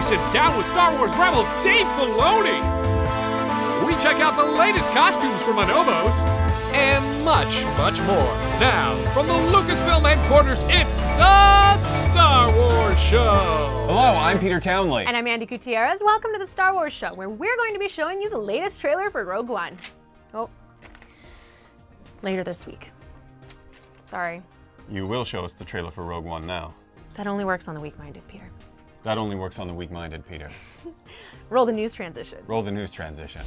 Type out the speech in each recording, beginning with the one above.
sits down with Star Wars Rebels Dave Filoni. We check out the latest costumes from Bonobos and much, much more. Now, from the Lucasfilm headquarters, it's the Star Wars Show. Hello, I'm Peter Townley. And I'm Andy Gutierrez. Welcome to the Star Wars Show, where we're going to be showing you the latest trailer for Rogue One. Oh, later this week. Sorry. You will show us the trailer for Rogue One now. That only works on the weak-minded, Peter. That only works on the weak-minded, Peter. Roll the news transition. Roll the news transition.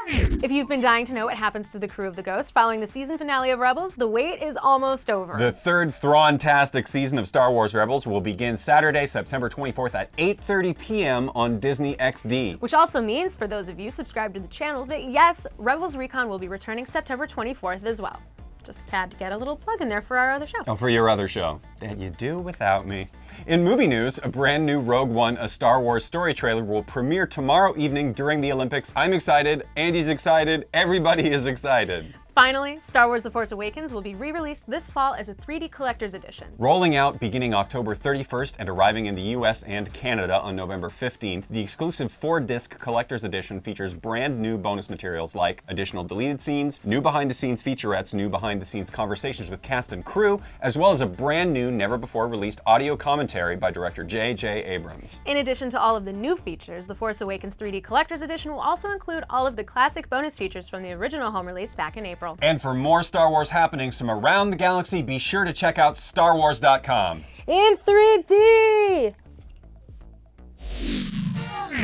If you've been dying to know what happens to the crew of the Ghost following the season finale of Rebels, the wait is almost over. The third Thrawn-tastic season of Star Wars Rebels will begin Saturday, September 24th at 8:30 p.m. on Disney XD. Which also means, for those of you subscribed to the channel, that yes, Rebels Recon will be returning September 24th as well. Just had to get a little plug in there for our other show. Oh, for your other show. That you do without me. In movie news, a brand new Rogue One, a Star Wars story trailer will premiere tomorrow evening during the Olympics. I'm excited, Andy's excited, everybody is excited. Finally, Star Wars The Force Awakens will be re-released this fall as a 3D collector's edition. Rolling out beginning October 31st and arriving in the US and Canada on November 15th, the exclusive 4-disc collector's edition features brand new bonus materials like additional deleted scenes, new behind-the-scenes featurettes, new behind-the-scenes conversations with cast and crew, as well as a brand new, never-before-released audio commentary by director J.J. Abrams. In addition to all of the new features, The Force Awakens 3D collector's edition will also include all of the classic bonus features from the original home release back in April. And for more Star Wars happenings from around the galaxy, be sure to check out StarWars.com. In 3D!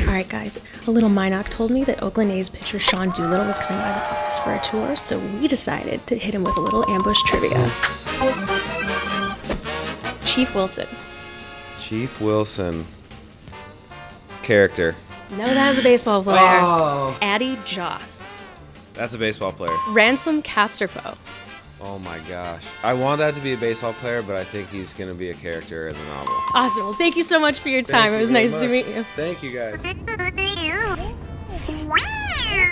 Alright guys, a little Minoc told me that Oakland A's pitcher Sean Doolittle was coming by the office for a tour, so we decided to hit him with a little ambush trivia. Chief Wilson. Chief Wilson. Character. No, that was a baseball player. Oh. Addie Joss. That's a baseball player. Ransom Casterfo. Oh my gosh. I want that to be a baseball player, but I think he's going to be a character in the novel. Awesome. Well, thank you so much for your time. It was nice to meet you. Thank you guys.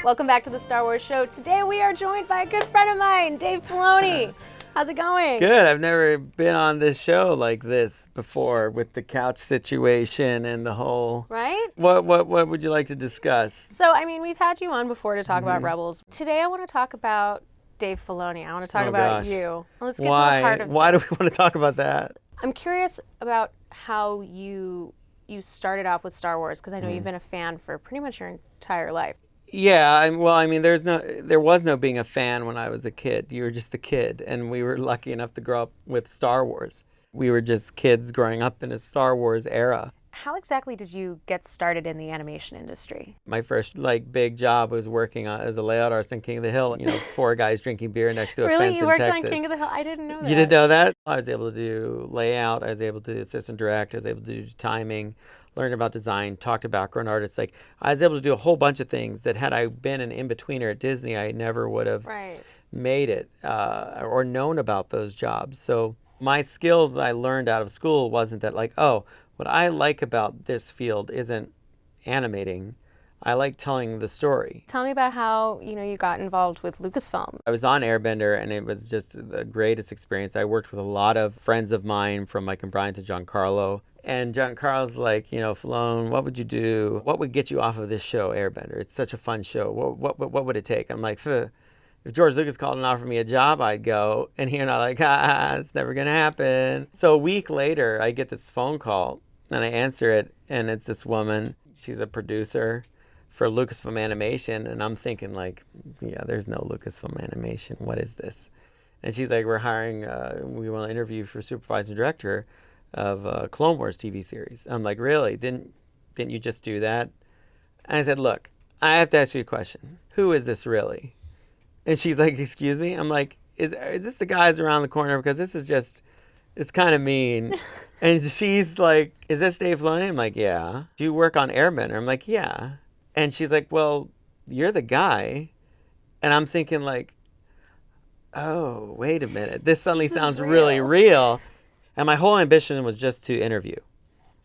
Welcome back to the Star Wars Show. Today we are joined by a good friend of mine, Dave Filoni. How's it going? Good. I've never been on this show like this before with the couch situation and the whole... Right? What would you like to discuss? So, I mean, we've had you on before to talk about Rebels. Today I want to talk about Dave Filoni. I want to talk about gosh. you. Let's get to the heart of Why do this. we want to talk about that? I'm curious about how you started off with Star Wars, because I know you've been a fan for pretty much your entire life. Yeah, there was no being a fan when I was a kid. You were just a kid, and we were lucky enough to grow up with Star Wars. We were just kids growing up in a Star Wars era. How exactly did you get started in the animation industry? My first big job was working as a layout artist in King of the Hill. 4 guys drinking beer next to a Really? fence You in worked Texas. on King of the Hill? I didn't know that. You didn't know that? I was able to do layout. I was able to assistant direct. I was able to do timing, learn about design, talk to background artists. I was able to do a whole bunch of things that had I been an in-betweener at Disney, I never would have made it or known about those jobs. So my skills I learned out of school wasn't that what I like about this field isn't animating. I like telling the story. Tell me about how you got involved with Lucasfilm. I was on Airbender, and it was just the greatest experience. I worked with a lot of friends of mine, from Mike and Brian to Giancarlo. And Giancarlo's like, Filoni, what would you do? What would get you off of this show, Airbender? It's such a fun show. What would it take? I'm like, if George Lucas called and offered me a job, I'd go. And he and I it's never going to happen. So a week later, I get this phone call, and I answer it, and it's this woman. She's a producer for Lucasfilm Animation, and I'm thinking there's no Lucasfilm Animation. What is this? And she's like, we're hiring, we want to interview for supervising director of Clone Wars TV series. I'm like, really? Didn't you just do that? And I said, look, I have to ask you a question. Who is this really? And she's like, excuse me? I'm like, is this the guys around the corner? Because this is just, it's kind of mean. And she's like, is this Dave Filoni? I'm like, yeah. Do you work on Airbender? I'm like, yeah. And she's like, well, you're the guy. And I'm thinking oh, wait a minute. This suddenly sounds really real. And my whole ambition was just to interview.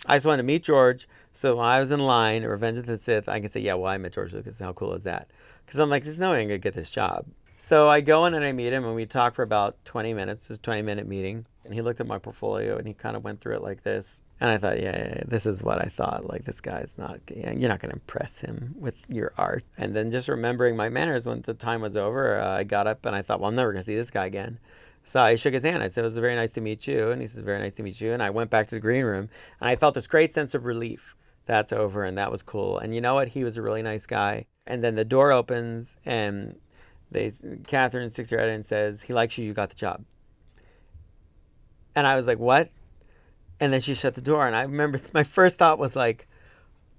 I just wanted to meet George, so when I was in line at Revenge of the Sith, I can say, yeah, well, I met George Lucas. How cool is that? Because I'm like, there's no way I'm going to get this job. So I go in and I meet him, and we talk for about 20 minutes. It's a 20-minute meeting. And he looked at my portfolio, and he kind of went through it like this. And I thought, yeah, this is what I thought. Like, this guy's not, you're not going to impress him with your art. And then just remembering my manners when the time was over, I got up and I thought, well, I'm never going to see this guy again. So I shook his hand. I said, it was very nice to meet you. And he said, very nice to meet you. And I went back to the green room and I felt this great sense of relief. That's over, and that was cool. And you know what? He was a really nice guy. And then the door opens and Catherine sticks her head in and says, he likes you, you got the job. And I was like, what? And then she shut the door, and I remember my first thought was like,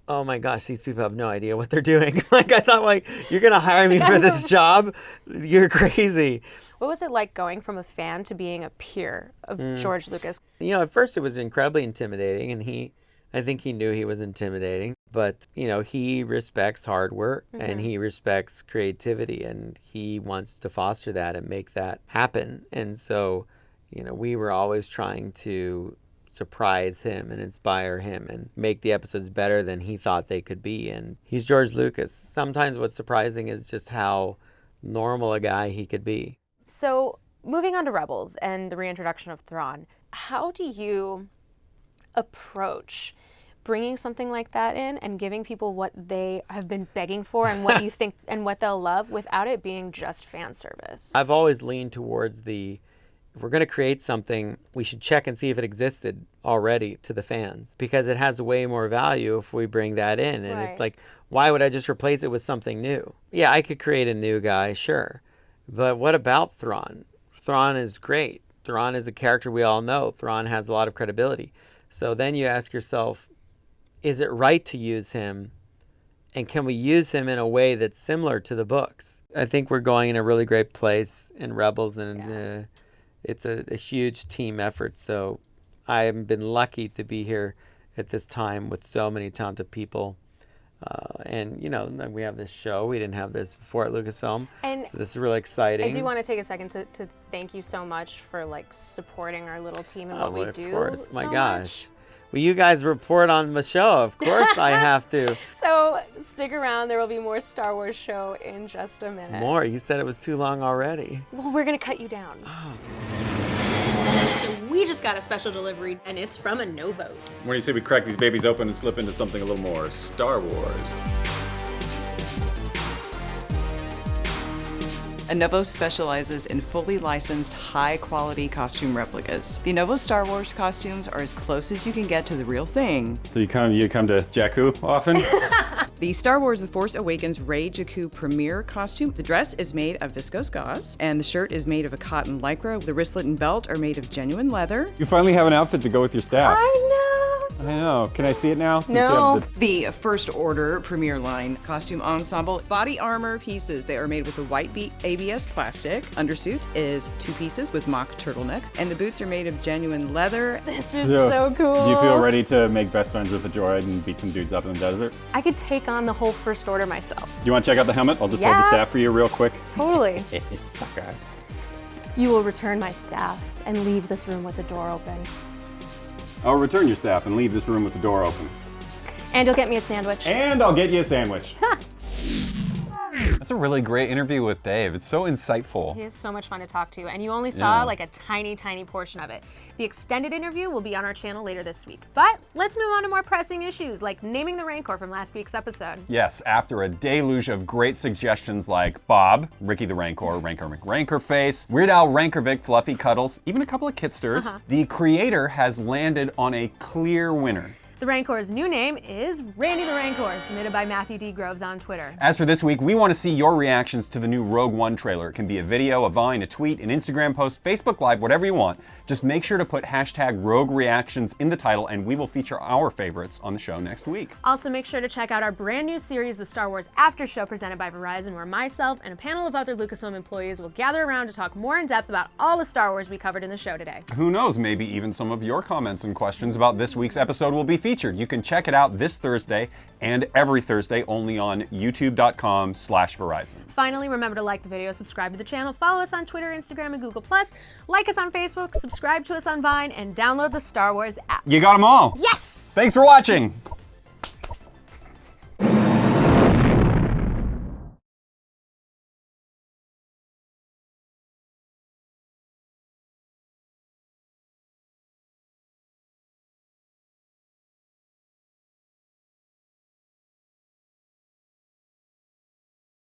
oh my gosh, these people have no idea what they're doing. Like, I thought, like, you're going to hire me for this job? You're crazy. What was it like going from a fan to being a peer of George Lucas? You know, at first it was incredibly intimidating, and I think he knew he was intimidating. But, you know, he respects hard work, and he respects creativity, and he wants to foster that and make that happen. And so, you know, we were always trying to surprise him and inspire him and make the episodes better than he thought they could be. And he's George Lucas. Sometimes what's surprising is just how normal a guy he could be. So moving on to Rebels and the reintroduction of Thrawn, how do you approach bringing something like that in and giving people what they have been begging for and what you think and what they'll love without it being just fan service? I've always leaned towards if we're going to create something, we should check and see if it existed already to the fans, because it has way more value if we bring that in. And It's like, why would I just replace it with something new? Yeah, I could create a new guy, sure. But what about Thrawn? Thrawn is great. Thrawn is a character we all know. Thrawn has a lot of credibility. So then you ask yourself, is it right to use him? And can we use him in a way that's similar to the books? I think we're going in a really great place in Rebels, and it's a huge team effort. So I've been lucky to be here at this time with so many talented people. And, you know, we have this show. We didn't have this before at Lucasfilm. And so this is really exciting. I do want to take a second to thank you so much for, like, supporting our little team and what we do. Of course. My so gosh. Much. Well, you guys report on the show. Of course I have to. So stick around. There will be more Star Wars show in just a minute. More? You said it was too long already. Well, we're going to cut you down. Oh. So we just got a special delivery, and it's from Anovos. What do you say we crack these babies open and slip into something a little more Star Wars? Anovos specializes in fully licensed, high-quality costume replicas. The Anovos Star Wars costumes are as close as you can get to the real thing. So you come to Jakku often? The Star Wars The Force Awakens Rey Jakku premiere costume. The dress is made of viscose gauze, and the shirt is made of a cotton lycra. The wristlet and belt are made of genuine leather. You finally have an outfit to go with your staff. I know. Can I see it now? Since No. you have The First Order premiere line costume ensemble. Body armor pieces. They are made with a white ABS plastic. Undersuit is 2 pieces with mock turtleneck. And the boots are made of genuine leather. This is so cool. Do you feel ready to make best friends with a droid and beat some dudes up in the desert? I could take on the whole First Order myself. Do you want to check out the helmet? I'll just hold the Yeah. staff for you real quick. Totally. Sucker. You will return my staff and leave this room with the door open. I'll return your staff and leave this room with the door open. And you'll get me a sandwich. And I'll get you a sandwich. That's a really great interview with Dave. It's so insightful. He is so much fun to talk to, and you only saw Yeah. like a tiny, tiny portion of it. The extended interview will be on our channel later this week. But let's move on to more pressing issues, like naming the Rancor from last week's episode. Yes, after a deluge of great suggestions like Bob, Ricky the Rancor, Rancor McRancorface, Weird Al Rancorvic, Fluffy Cuddles, even a couple of Kitsters, the creator has landed on a clear winner. The Rancor's new name is Randy the Rancor, submitted by Matthew D. Groves on Twitter. As for this week, we want to see your reactions to the new Rogue One trailer. It can be a video, a Vine, a tweet, an Instagram post, Facebook Live, whatever you want. Just make sure to put hashtag Rogue Reactions in the title, and we will feature our favorites on the show next week. Also, make sure to check out our brand new series, The Star Wars After Show, presented by Verizon, where myself and a panel of other Lucasfilm employees will gather around to talk more in depth about all the Star Wars we covered in the show today. Who knows, maybe even some of your comments and questions about this week's episode will be featured. You can check it out this Thursday and every Thursday only on youtube.com/Verizon. Finally, remember to like the video, subscribe to the channel, follow us on Twitter, Instagram, and Google+, like us on Facebook, subscribe to us on Vine, and download the Star Wars app. You got them all. Yes! Thanks for watching.